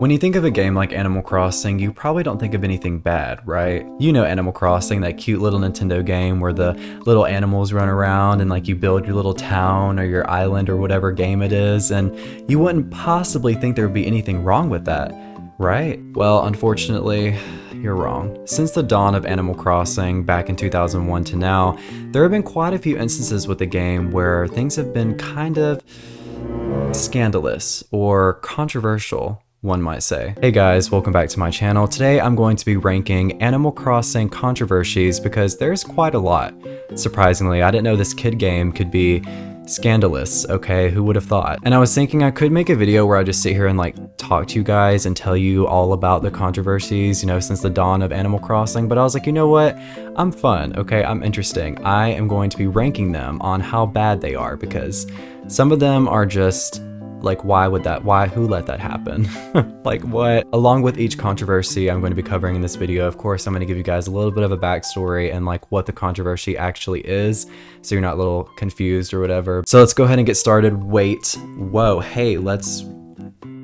When you think of a game like Animal Crossing, you probably don't think of anything bad, right? You know Animal Crossing, that cute little Nintendo game where the little animals run around and like you build your little town or your island or whatever game it is, and you wouldn't possibly think there would be anything wrong with that, right? Well, unfortunately, you're wrong. Since the dawn of Animal Crossing back in 2001 to now, there have been quite a few instances with the game where things have been kind of scandalous or controversial, one might say. Hey guys, welcome back to my channel. Today I'm going to be ranking Animal Crossing controversies because there's quite a lot. Surprisingly, I didn't know this kid game could be scandalous, okay? Who would have thought? And I was thinking I could make a video where I just sit here and like talk to you guys and tell you all about the controversies, you know, since the dawn of Animal Crossing, but I was like, you know what? I'm fun, okay? I'm interesting. I am going to be ranking them on how bad they are because some of them are just like, who let that happen? Like what? Along with each controversy I'm going to be covering in this video, of course, I'm going to give you guys a little bit of a backstory and like what the controversy actually is, so you're not a little confused or whatever. So let's go ahead and get started. Wait, whoa, hey, let's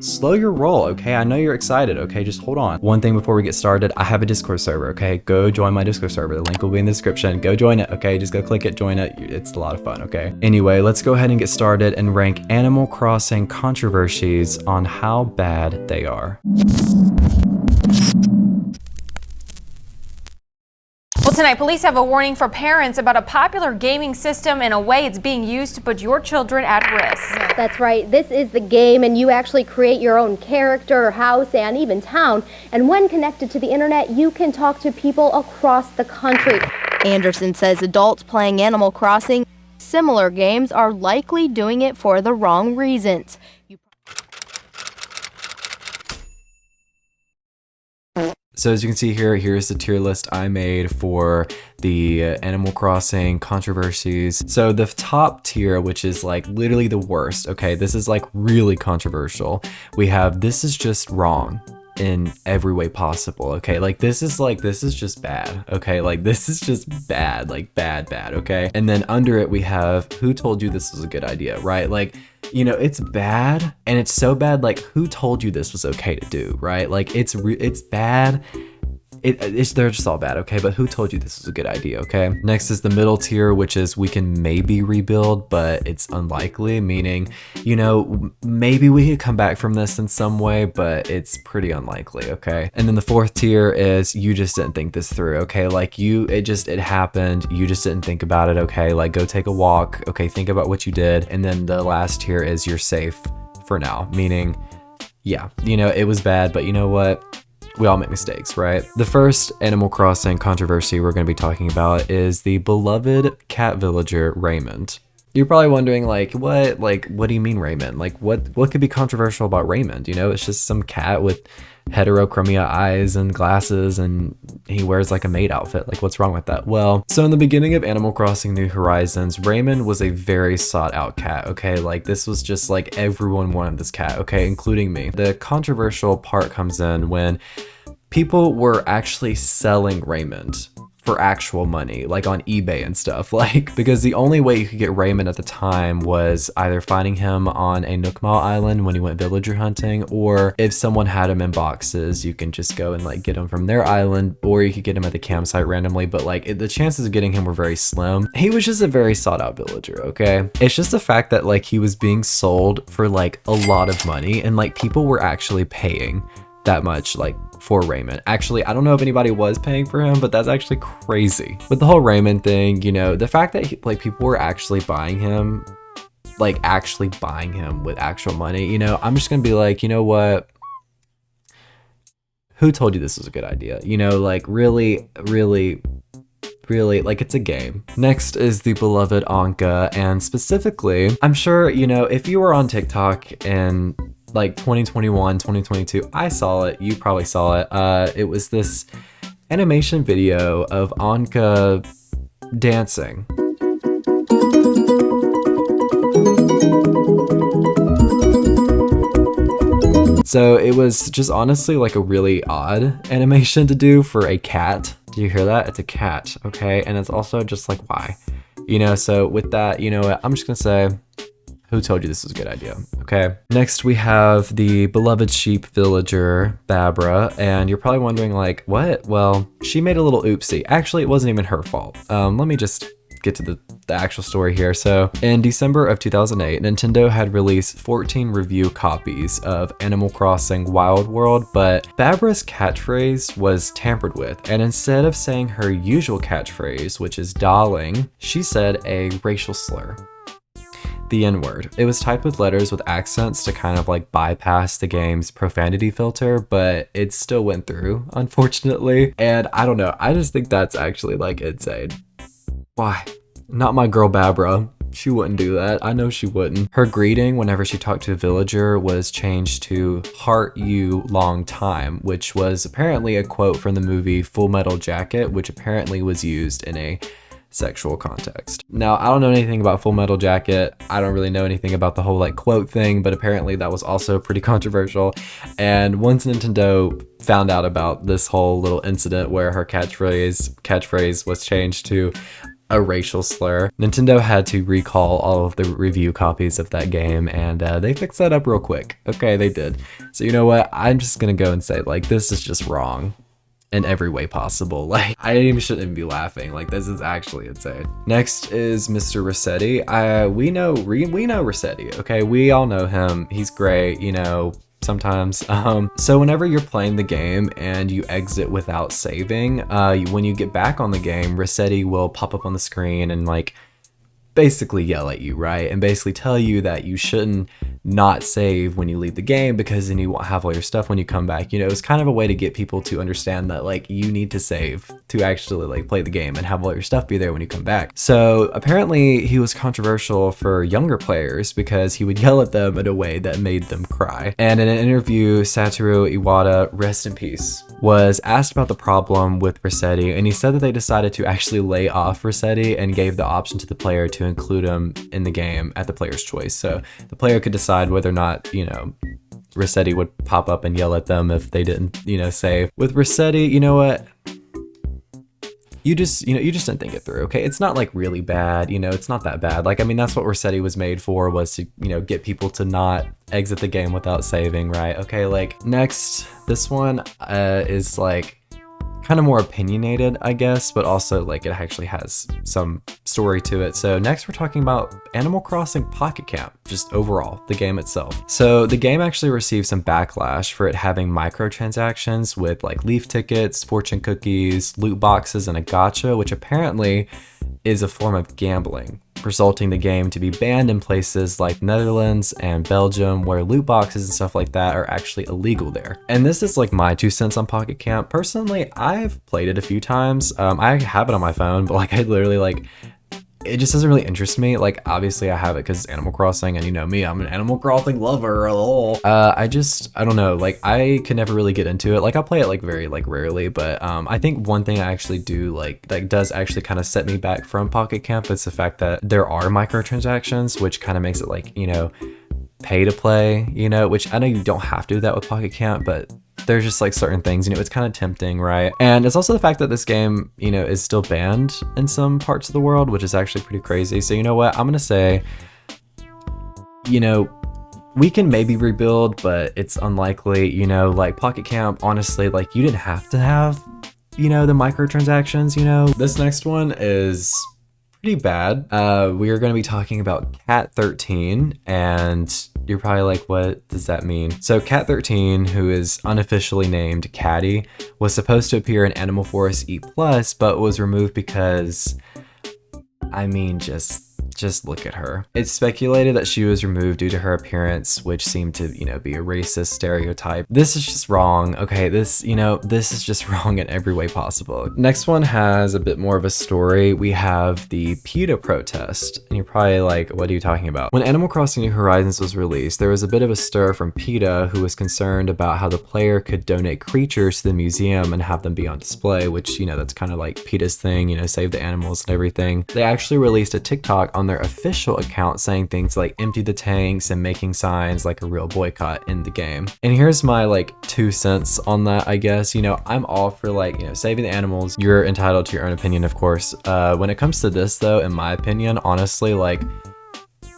slow your roll, okay? I know you're excited, okay? Just hold on. One thing before we get started, I have a Discord server, okay? Go join my Discord server. The link will be in the description. Go join it, okay? Just go click it, join it. It's a lot of fun, okay? Anyway, let's go ahead and get started and rank Animal Crossing controversies on how bad they are. Well, tonight, police have a warning for parents about a popular gaming system and a way it's being used to put your children at risk. That's right. This is the game, and you actually create your own character, house, and even town. And when connected to the internet, you can talk to people across the country. Anderson says adults playing Animal Crossing, similar games, are likely doing it for the wrong reasons. So as you can see here, here's the tier list I made for the Animal Crossing controversies. So the top tier, which is like literally the worst, okay, this is like really controversial. We have this is just wrong in every way possible, okay? Like this is just bad, okay? Like this is just bad, like bad, okay? And then under it we have who told you this was a good idea, right? Like, you know, it's bad, and it's so bad, like who told you this was okay to do, right? Like it's bad. They're just all bad, okay? But who told you this was a good idea, okay? Next is the middle tier, which is we can maybe rebuild, but it's unlikely, meaning, you know, maybe we could come back from this in some way, but it's pretty unlikely, okay? And then the fourth tier is you just didn't think this through, okay? Like it happened, you just didn't think about it, okay? Like go take a walk, okay? Think about what you did. And then the last tier is you're safe for now, meaning, yeah, you know, it was bad, but you know what? We all make mistakes, right? The first Animal Crossing controversy we're going to be talking about is the beloved cat villager Raymond. You're probably wondering, like, what do you mean Raymond? Like, what could be controversial about Raymond? You know, it's just some cat with heterochromia eyes and glasses, and he wears like a maid outfit. Like, what's wrong with that? Well, so in the beginning of Animal Crossing New Horizons, Raymond was a very sought out cat, okay? Like, this was just like everyone wanted this cat, okay? Including me. The controversial part comes in when people were actually selling Raymond for actual money, like on eBay and stuff, like, because the only way you could get Raymond at the time was either finding him on a Nookmao island when he went villager hunting, or if someone had him in boxes, you can just go and like get him from their island, or you could get him at the campsite randomly, but like the chances of getting him were very slim. He was just a very sought out villager, okay? It's just the fact that like he was being sold for like a lot of money, and like people were actually paying that much like for Raymond. Actually, I don't know if anybody was paying for him, but that's actually crazy. With the whole Raymond thing, you know, the fact that like people were actually buying him, like actually buying him with actual money, you know, I'm just gonna be like, you know what? Who told you this was a good idea? You know, like really, like it's a game. Next is the beloved Anka, and specifically, I'm sure, you know, if you were on TikTok and like 2021, 2022, I saw it, you probably saw it. It was this animation video of Anka dancing. So it was just honestly like a really odd animation to do for a cat. Do you hear that? It's a cat, okay? And it's also just like, why? You know, so with that, you know what, I'm just gonna say, Who told you this was a good idea? Okay. Next, we have the beloved sheep villager, Babra. And you're probably wondering, like, what? Well, she made a little oopsie. Actually, it wasn't even her fault. Let me just get to the actual story here. So in December of 2008, Nintendo had released 14 review copies of Animal Crossing Wild World, but Babra's catchphrase was tampered with, and instead of saying her usual catchphrase, which is darling, she said a racial slur. The N-word. It was typed with letters with accents to kind of like bypass the game's profanity filter, but it still went through, unfortunately. And I don't know, I just think that's actually like insane. Why? Not my girl Babra. She wouldn't do that. I know she wouldn't. Her greeting whenever she talked to a villager was changed to "Heart you long time," which was apparently a quote from the movie Full Metal Jacket, which apparently was used in a sexual context. Now, I don't know anything about Full Metal Jacket. I don't really know anything about the whole like quote thing, but apparently that was also pretty controversial. And once Nintendo found out about this whole little incident where her catchphrase was changed to a racial slur, Nintendo had to recall all of the review copies of that game, and they fixed that up real quick. Okay, they did. So you know what? I'm just gonna go and say, like, this is just wrong in every way possible. Like, I shouldn't even be laughing. Like, this is actually insane. Next is Mr. Rossetti. We know Rossetti, okay? We all know him. He's great, you know, sometimes. So whenever you're playing the game and you exit without saving, when you get back on the game, Rossetti will pop up on the screen and like basically yell at you, right? And basically tell you that you shouldn't not save when you leave the game, because then you won't have all your stuff when you come back. You know, it's kind of a way to get people to understand that like you need to save to actually like play the game and have all your stuff be there when you come back. So apparently he was controversial for younger players because he would yell at them in a way that made them cry. And in an interview, Satoru Iwata, rest in peace, was asked about the problem with Rossetti, and he said that they decided to actually lay off Rossetti and gave the option to the player to include him in the game at the player's choice. So the player could decide whether or not, you know, Rossetti would pop up and yell at them if they didn't, you know, save. With Rossetti, you know what? You just didn't think it through, okay? It's not like really bad, you know, it's not that bad. Like, I mean, that's what Rossetti was made for, was to, you know, get people to not exit the game without saving, right? Okay, like, next, this one is like kind of more opinionated, I guess, but also like it actually has some story to it. So next we're talking about Animal Crossing Pocket Camp, just overall, the game itself. So the game actually received some backlash for it having microtransactions with like leaf tickets, fortune cookies, loot boxes, and a gacha, which apparently is a form of gambling, resulting the game to be banned in places like Netherlands and Belgium, where loot boxes and stuff like that are actually illegal there. And this is like my 2 cents on Pocket Camp. Personally, I've played it a few times. I have it on my phone, but like I literally like, it just doesn't really interest me. Like, obviously I have it because it's Animal Crossing, and you know me, I'm an Animal Crossing lover. I don't know, like I could never really get into it. Like I'll play it like very like rarely, but I think one thing I actually do like that does actually kind of set me back from Pocket Camp is the fact that there are microtransactions, which kind of makes it like, you know, pay to play, you know, which I know you don't have to do that with Pocket Camp, but there's just like certain things, you know, it's kind of tempting, right? And it's also the fact that this game, you know, is still banned in some parts of the world, which is actually pretty crazy. So you know what, I'm gonna say, you know, we can maybe rebuild, but it's unlikely. You know, like Pocket Camp, honestly, like you didn't have to have, you know, the microtransactions, you know. This next one is pretty bad. We are going to be talking about Cat 13, and you're probably like, what does that mean? So Cat 13, who is unofficially named Catty, was supposed to appear in Animal Force E+, but was removed because, I mean, just look at her. It's speculated that she was removed due to her appearance, which seemed to, you know, be a racist stereotype. This is just wrong, okay? This is just wrong in every way possible. Next one has a bit more of a story. We have the PETA protest, and you're probably like, what are you talking about? When Animal Crossing New Horizons was released, there was a bit of a stir from PETA, who was concerned about how the player could donate creatures to the museum and have them be on display, which, you know, that's kind of like PETA's thing, you know, save the animals and everything. They actually released a TikTok on their official account saying things like empty the tanks and making signs like a real boycott in the game. And here's my like 2 cents on that, I guess. You know, I'm all for like, you know, saving the animals. You're entitled to your own opinion, of course. When it comes to this though, in my opinion, honestly, like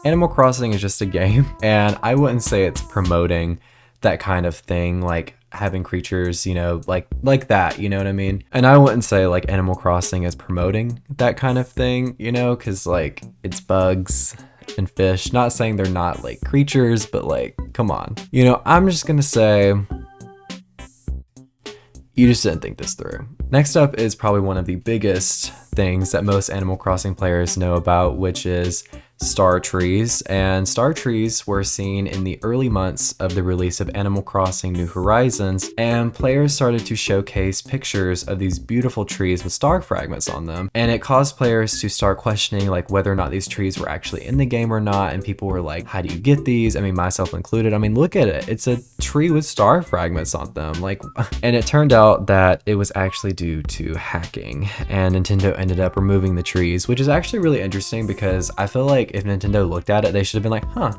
Animal Crossing is just a game, and I wouldn't say it's promoting that kind of thing, like having creatures, you know, like that, you know what I mean? And I wouldn't say like Animal Crossing is promoting that kind of thing, you know, because like it's bugs and fish. Not saying they're not like creatures, but like, come on. You know, I'm just gonna say you just didn't think this through. Next up is probably one of the biggest things that most Animal Crossing players know about, which is star trees. And star trees were seen in the early months of the release of Animal Crossing New Horizons, and players started to showcase pictures of these beautiful trees with star fragments on them. And it caused players to start questioning like whether or not these trees were actually in the game or not. And people were like, how do you get these? I mean, myself included. I mean, look at it. It's a tree with star fragments on them. Like, and it turned out that it was actually due to hacking, and Nintendo ended up removing the trees, which is actually really interesting because I feel like if Nintendo looked at it, they should have been like, huh,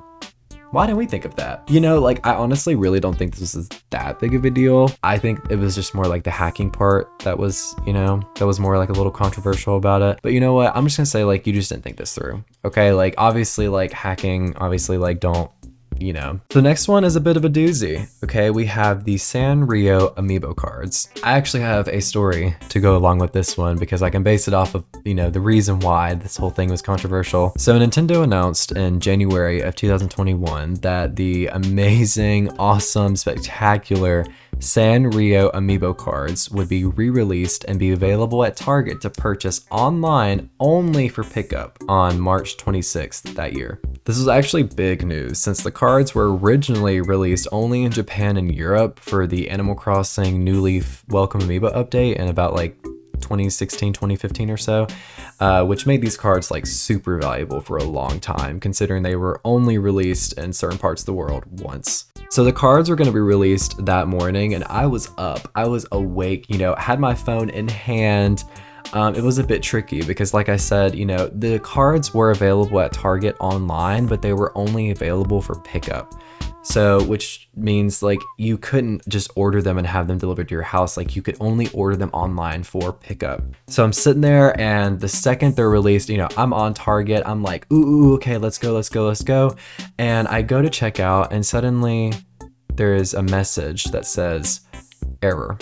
why didn't we think of that? You know, like I honestly really don't think this was that big of a deal. I think it was just more like the hacking part that was, you know, that was more like a little controversial about it. But you know what? I'm just gonna say like you just didn't think this through. Okay, like obviously like hacking, obviously like don't, you know. The next one is a bit of a doozy. Okay, we have the Sanrio amiibo cards. I actually have a story to go along with this one because I can base it off of, you know, the reason why this whole thing was controversial. So Nintendo announced in January of 2021 that the amazing, awesome, spectacular Sanrio amiibo cards would be re-released and be available at Target to purchase online only for pickup on March 26th that year. This was actually big news since the cards were originally released only in Japan and Europe for the Animal Crossing New Leaf Welcome Amiibo update in about like 2016, 2015 or so, which made these cards like super valuable for a long time, considering they were only released in certain parts of the world once. So the cards were going to be released that morning, and I was up, I was awake, you know, had my phone in hand. It was a bit tricky because like I said, you know, the cards were available at Target online, but they were only available for pickup. So, which means like you couldn't just order them and have them delivered to your house. Like you could only order them online for pickup. So I'm sitting there, and the second they're released, you know, I'm on Target. I'm like, ooh, okay, let's go. And I go to check out, and suddenly there is a message that says error.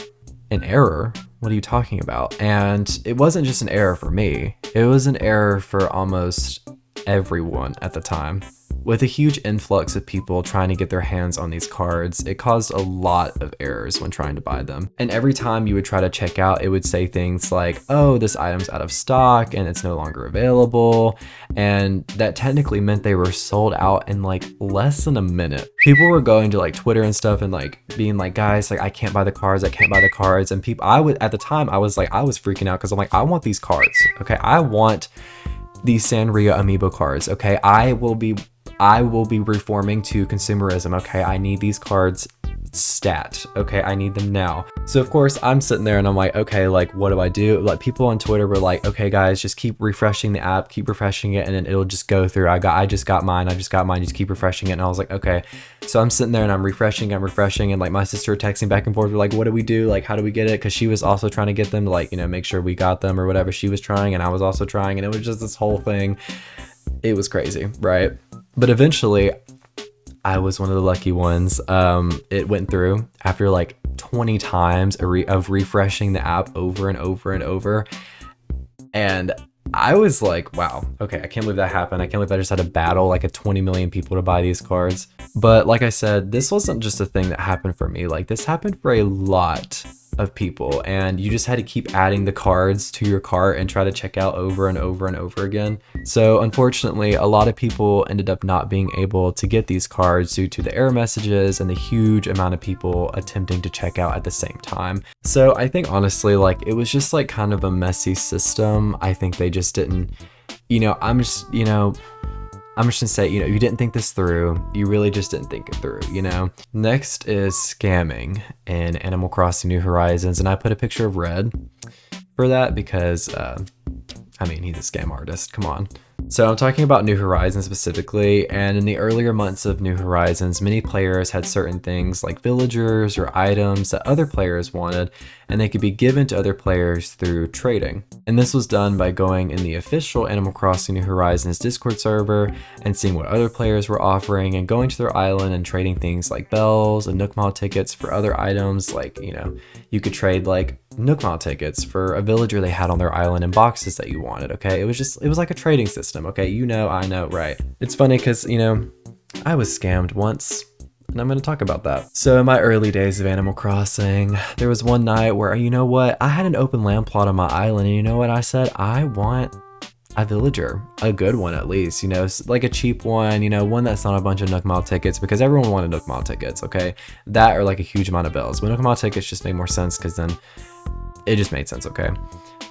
An error? What are you talking about? And it wasn't just an error for me. It was an error for almost everyone at the time. With a huge influx of people trying to get their hands on these cards, it caused a lot of errors when trying to buy them. And every time you would try to check out, it would say things like, oh, this item's out of stock and it's no longer available. And that technically meant they were sold out in like less than a minute. People were going to like Twitter and stuff and like being like, guys, like I can't buy the cards. And people, at the time, I was freaking out because I'm like, I want these cards. Okay, I want these Sanrio amiibo cards. Okay, I will be reforming to consumerism. Okay, I need these cards stat. Okay, I need them now. So of course I'm sitting there and I'm like, okay, like what do I do? Like people on Twitter were like, okay guys, just keep refreshing the app, keep refreshing it, and then it'll just go through. I just got mine, just keep refreshing it. And I was like, okay. So I'm sitting there and I'm refreshing, and like my sister texting back and forth, we're like, what do we do? Like how do we get it? Because she was also trying to get them to like, you know, make sure we got them or whatever. She was trying and I was also trying, and it was just this whole thing. It was crazy, right? But eventually, I was one of the lucky ones. It went through after like 20 times of refreshing the app over and over and over. And I was like, wow, okay, I can't believe that happened. I can't believe I just had to battle like a 20 million people to buy these cards. But like I said, this wasn't just a thing that happened for me. Like this happened for a lot of people, and you just had to keep adding the cards to your cart and try to check out over and over and over again. So unfortunately, a lot of people ended up not being able to get these cards due to the error messages and the huge amount of people attempting to check out at the same time. So I think honestly, like it was just like kind of a messy system. I think they just didn't, you know, I'm just gonna say, you know, you didn't think this through. You really just didn't think it through, you know? Next is scamming in Animal Crossing New Horizons. And I put a picture of Red for that because, I mean, he's a scam artist, come on. So I'm talking about New Horizons specifically, and in the earlier months of New Horizons, many players had certain things like villagers or items that other players wanted, and they could be given to other players through trading. And this was done by going in the official Animal Crossing New Horizons Discord server and seeing what other players were offering and going to their island and trading things like bells and Nook Mile tickets for other items. Like, you know, you could trade like Nook Mile tickets for a villager they had on their island in boxes that you wanted, okay? It was like a trading system, okay? You know, I know, right? It's funny because, you know, I was scammed once, and I'm going to talk about that. So in my early days of Animal Crossing, there was one night where, you know what, I had an open land plot on my island, and you know what I said? I want a villager, a good one at least, you know, like a cheap one, you know, one that's not a bunch of Nook Mile tickets, because everyone wanted Nook Mile tickets, okay? That or like a huge amount of bells. But Nook Mile tickets just made more sense because then it just made sense, okay?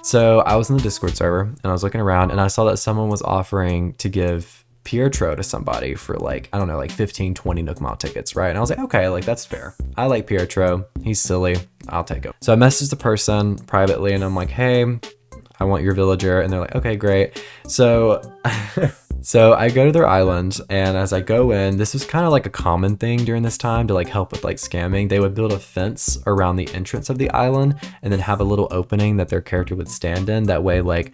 So I was in the Discord server, and I was looking around, and I saw that someone was offering to give Pietro to somebody for like, I don't know, like 15, 20 Nook Mile tickets, right? And I was like, okay, like that's fair. I like Pietro. He's silly. I'll take him. So I messaged the person privately and I'm like, hey, I want your villager. And they're like, okay, great. So so I go to their island, and as I go in, this was kind of like a common thing during this time to like help with like scamming. They would build a fence around the entrance of the island and then have a little opening that their character would stand in. That way, like,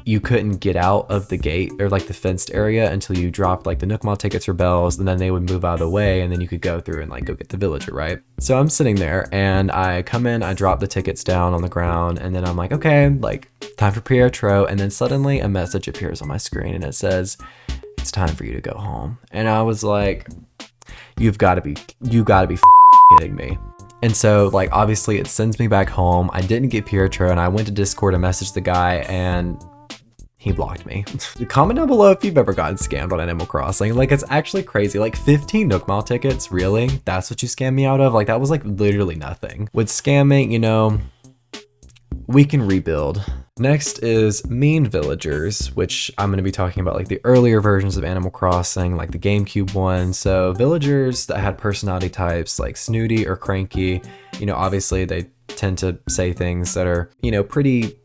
you couldn't get out of the gate or like the fenced area until you dropped like the Nook Mile tickets or bells, and then they would move out of the way, and then you could go through and like go get the villager, right? So I'm sitting there and I come in, I drop the tickets down on the ground, and then I'm like, okay, like time for Pietro, and then suddenly a message appears on my screen and it says, it's time for you to go home. And I was like, you gotta be kidding me. And so like obviously it sends me back home. I didn't get Pietro, and I went to Discord and messaged the guy, and he blocked me. Comment down below if you've ever gotten scammed on Animal Crossing. Like, it's actually crazy. Like 15 Nook Mile tickets, really? That's what you scammed me out of? Like, that was like literally nothing. With scamming, you know, we can rebuild. Next is mean villagers, which I'm going to be talking about like the earlier versions of Animal Crossing, like the GameCube one. So villagers that had personality types like snooty or cranky, you know, obviously they tend to say things that are, you know, pretty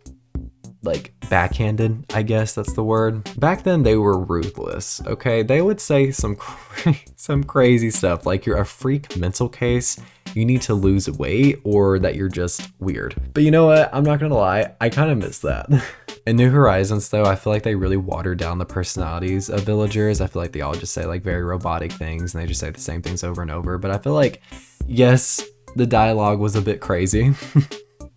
like backhanded, I guess that's the word. Back then they were ruthless, okay? They would say some crazy stuff like you're a freak mental case, you need to lose weight, or that you're just weird. But you know what? I'm not gonna lie, I kind of miss that. In New Horizons though, I feel like they really watered down the personalities of villagers. I feel like they all just say like very robotic things, and they just say the same things over and over. But I feel like, yes, the dialogue was a bit crazy.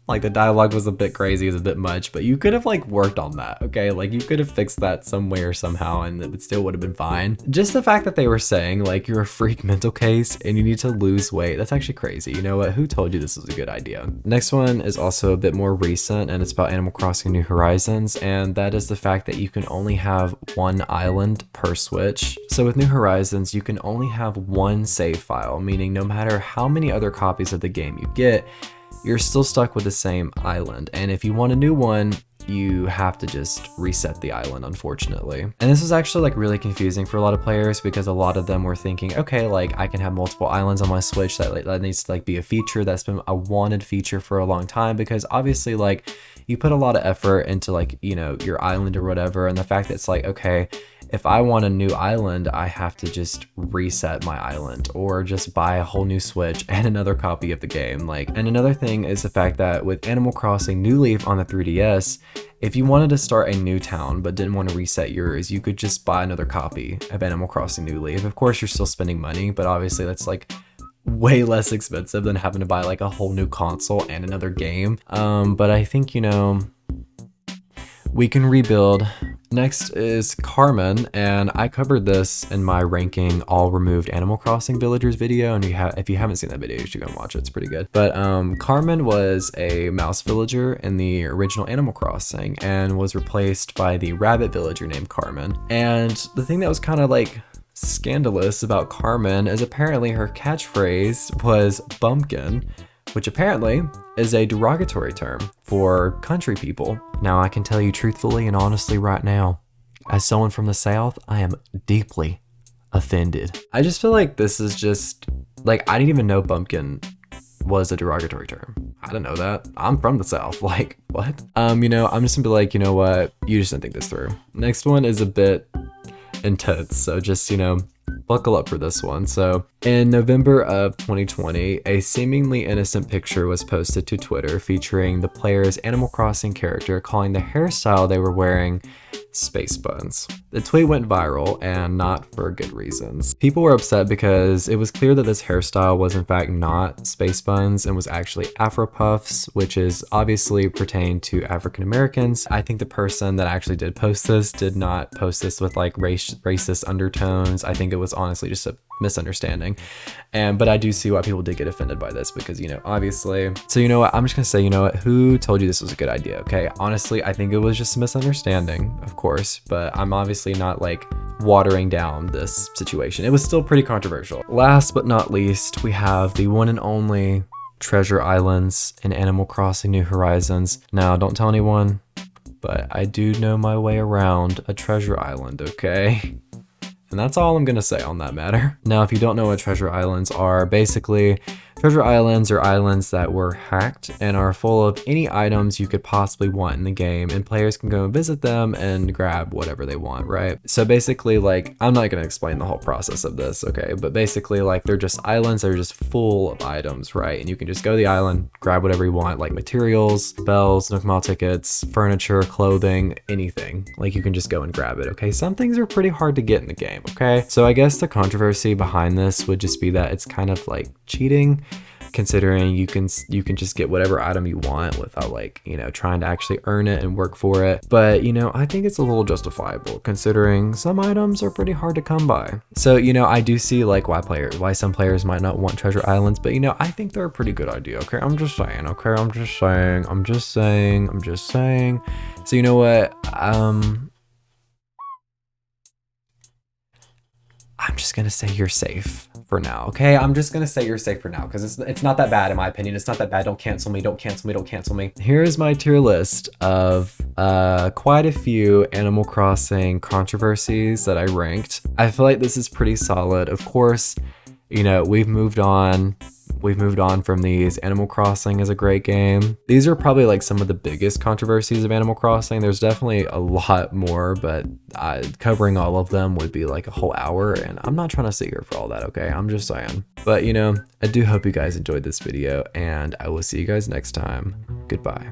Like the dialogue was a bit crazy, it was a bit much, but you could have like worked on that, okay? Like you could have fixed that some way or somehow, and it still would have been fine. Just the fact that they were saying like you're a freak mental case and you need to lose weight, that's actually crazy. You know what? Who told you this was a good idea? Next one is also a bit more recent, and it's about Animal Crossing New Horizons, and that is the fact that you can only have one island per Switch. So with New Horizons, you can only have one save file, meaning no matter how many other copies of the game you get, you're still stuck with the same island. And if you want a new one, you have to just reset the island, unfortunately. And this was actually like really confusing for a lot of players, because a lot of them were thinking, okay, like I can have multiple islands on my Switch. That needs to like be a feature that's been a wanted feature for a long time, because obviously like you put a lot of effort into like, you know, your island or whatever. And the fact that it's like, okay, if I want a new island, I have to just reset my island or just buy a whole new Switch and another copy of the game. Like, and another thing is the fact that with Animal Crossing New Leaf on the 3DS, if you wanted to start a new town but didn't want to reset yours, you could just buy another copy of Animal Crossing New Leaf. Of course, you're still spending money, but obviously that's like way less expensive than having to buy like a whole new console and another game. But I think, you know, we can rebuild. Next is Carmen, and I covered this in my ranking all removed Animal Crossing villagers video, and if you haven't seen that video, you should go and watch it. It's pretty good. But Carmen was a mouse villager in the original Animal Crossing and was replaced by the rabbit villager named Carmen. And the thing that was kind of like scandalous about Carmen is apparently her catchphrase was bumpkin, which apparently is a derogatory term for country people. Now, I can tell you truthfully and honestly right now, as someone from the South, I am deeply offended. I just feel like this is just, like, I didn't even know bumpkin was a derogatory term. I didn't know that. I'm from the South. Like, what? You know, I'm just gonna be like, you know what? You just didn't think this through. Next one is a bit intense. So just, you know, buckle up for this one. So in November of 2020, a seemingly innocent picture was posted to Twitter featuring the player's Animal Crossing character calling the hairstyle they were wearing space buns. The tweet went viral, and not for good reasons. People were upset because it was clear that this hairstyle was in fact not space buns and was actually Afro puffs, which is obviously pertained to African Americans. I think the person that actually did post this did not post this with like racist undertones. I think it was honestly just a misunderstanding. But I do see why people did get offended by this because, you know, obviously. So you know what, I'm just gonna say, you know what, who told you this was a good idea? Okay, honestly, I think it was just a misunderstanding, of course, but I'm obviously not like watering down this situation. It was still pretty controversial. Last but not least, we have the one and only Treasure Islands in Animal Crossing New Horizons. Now, don't tell anyone, but I do know my way around a treasure island, okay? And that's all I'm gonna say on that matter. Now, if you don't know what treasure islands are, basically, treasure islands are islands that were hacked and are full of any items you could possibly want in the game, and players can go and visit them and grab whatever they want, right? So basically, like, I'm not gonna explain the whole process of this, okay? But basically, like, they're just islands that are just full of items, right? And you can just go to the island, grab whatever you want, like materials, bells, Nook Mile tickets, furniture, clothing, anything. Like, you can just go and grab it, okay? Some things are pretty hard to get in the game, okay? So I guess the controversy behind this would just be that it's kind of like cheating, considering you can just get whatever item you want without, like, you know, trying to actually earn it and work for it. But, you know, I think it's a little justifiable considering some items are pretty hard to come by. So, you know, I do see like why some players might not want treasure islands, but, you know, I think they're a pretty good idea, okay? I'm just saying, okay? I'm just saying. So, you know what? I'm just gonna say you're safe for now, okay? I'm just gonna say you're safe for now because it's not that bad in my opinion. It's not that bad. Don't cancel me. Don't cancel me. Don't cancel me. Here's my tier list of quite a few Animal Crossing controversies that I ranked. I feel like this is pretty solid. Of course, you know, we've moved on from these. Animal Crossing is a great game. These are probably like some of the biggest controversies of Animal Crossing. There's definitely a lot more, but covering all of them would be like a whole hour, and I'm not trying to sit here for all that, okay? I'm just saying. But, you know, I do hope you guys enjoyed this video, and I will see you guys next time. Goodbye.